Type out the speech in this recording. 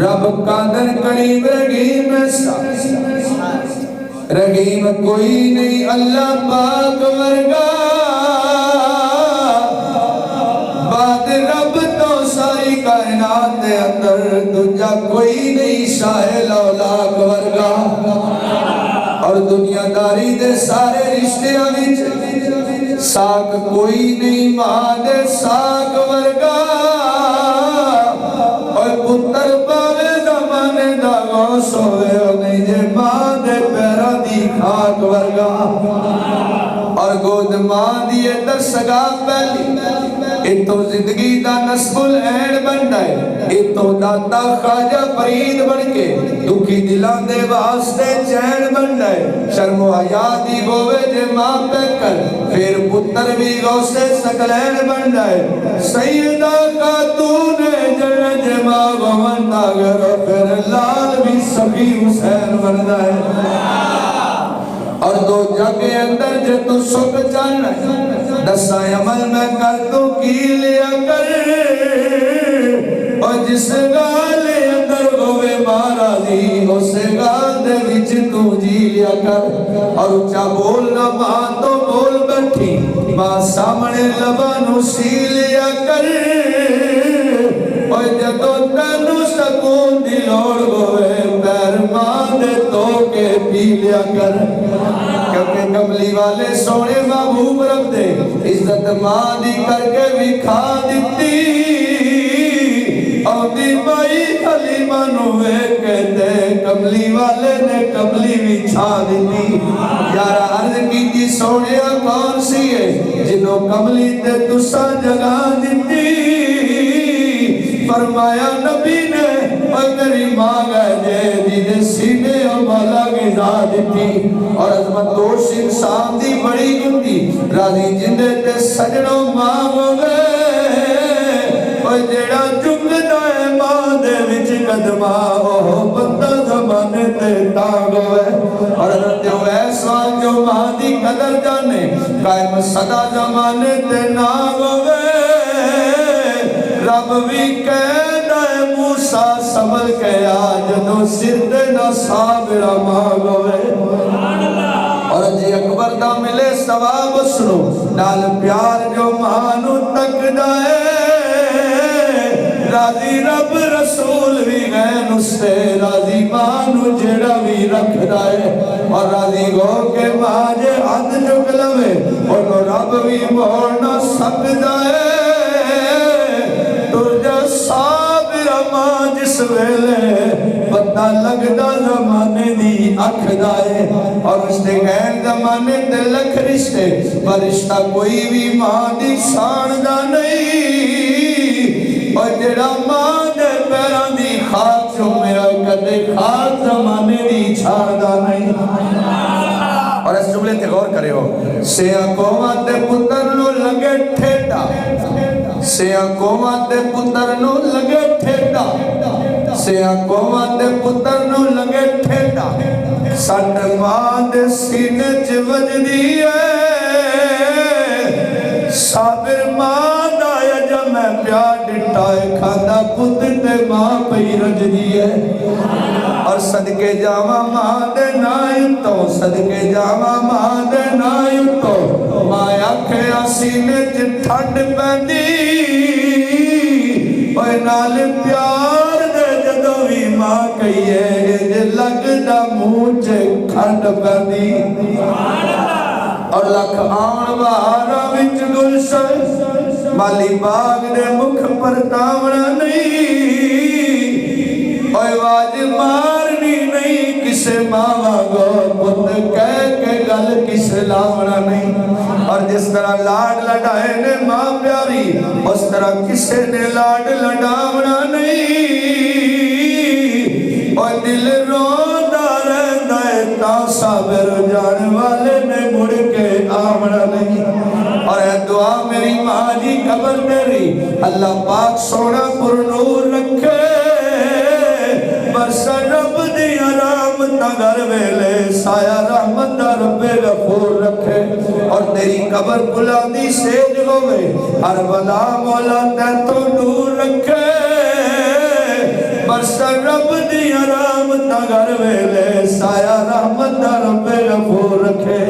रब कादर करीम रहीम रहीम कोई नहीं अल्लाह पाक वर्गा बाद रब तो सारी कायनात के अंदर दूजा कोई नहीं शाहे लौलाक वर्गा और दुनियादारी दे सारे रिश्तियां विच साक कोई नहीं मां दे साक वर्गा और पुत्र पावे जमाने दा गौस होवे नहीं जे मां दे पैरां दी खाक वर्गा और गोद मां दी दसगा पहली इतो जिंदगी दा नस्बुल ऐन बनदा है इतो दाता ख्वाजा फरीद बन के दुखी दिलां दे वास्ते चैन बनदा है शर्म हया दी होवे जे मां पे कर फिर पुत्र भी गौसे सकलैन बनदा है सैयदा खातून जने जे मां वंदा गर फिर लाल भी सभी हुसैन बनदा है और दो जग के अंदर जे तू सुख चाहना दसा अमल में कर तू की लिया कर और जिस गाल अंदर होवे महाराजी उस गाल दे विच तू जी लिया कर और ऊंचा बोल ना मां तो बोल बैठी मां सामने लबा नु सी लिया कर और जदों तैनू सकून दी लोड़ होवे पैर मां दे धो के पी लिया कर क्योंकि कमली वाले सोने महबूब रब दे इज्जत मां दी करके विखा दिती औदी माई हलीमा नु वेख के कमली वाले ने कमली विछा दिती यार अर्ज कीती सोनिया कौन सी है जिन्हों कमली ते तुसा जगा दिती फरमाया नबी ने मेरी मां गए जिने सीने वाला गिजा दी और अजमत दोष इंसान दी बड़ी गुंदी राजी जिंदे ते सजनों मां होवे और जेड़ा झुकदा है मां दे विच कदमा ओ बंदा जमाने ते तांग होवे और हजरत वैसा जो मां दी कदर जाने कायम सदा जमाने ते ना होवे रब भी कहदा है मूसा संभल के आज जदों सिर ते ना साबिरा मांग होवे और जी अकबर दा मिले सवाब सुनो नाल प्यार जो मां नू तकदा है राजी रब रसूल भी गए नुस्ते राजी मां नू जेड़ा भी रखदा है और राजी हो के मां जे हथ चुक लवे ओनो रब भी मोड़ ना सकदा है तुझा साबिरा मां जिस वेले पता लगदा जमाने दी अख दा है और उसके गैर जमाने ते लख रिश्ते पर रिश्ता कोई भी मां दी शान दा नहीं और जेड़ा मां दे पैरां दी खाक चुमिया कदे खाक जमाने दी छाड़दा नहीं और इस जुमले ते गौर करियो सिया कौमां दे पुत्र नु लगे ठेडा सिया कौमां दे पुत्र नु लगे ठेडा सिया कौमां दे पुत्र नु लगे ठेडा सट मां दे सीने च वजदी है साबिर मां दा जब मैं प्यार डिटा है खादा पुत्र ते मां पई रजदी है और सदके जावा मां दे नाई तो सदके जावा मां दे नाई तो मां आखे सीने च ठंड पैंदी ओए नाल प्यार दे जदों भी मां कहिए जे लगदा मुंह च खंड पैंदी और लख आण बहारा विच गुलशन माली बाग दे मुख परतावना नहीं ओए आवाज मारनी नहीं किसे मावा गो पुत कह के गल किसे लावना नहीं और जिस तरह लाड लडाए ने मां प्यारी उस तरह किसे ने लाड लडावना नहीं और दिल रोंदा रहंदा है ता साबिर जान वाले ने मुड़ के आवना नहीं और है दुआ मेरी मां जी कब्र तेरी अल्लाह पाक सोना पुरनूर रखे बरसा रब दी रहमत घर वेले साया रहमत दा रब्बे गफूर रखे और तेरी कब्र बुलंदी सेज होवे हर बला मौला ते तो दूर रखे बरसन रब दी रहमत घर वेले साया रहमत दा रब गफूर रखे।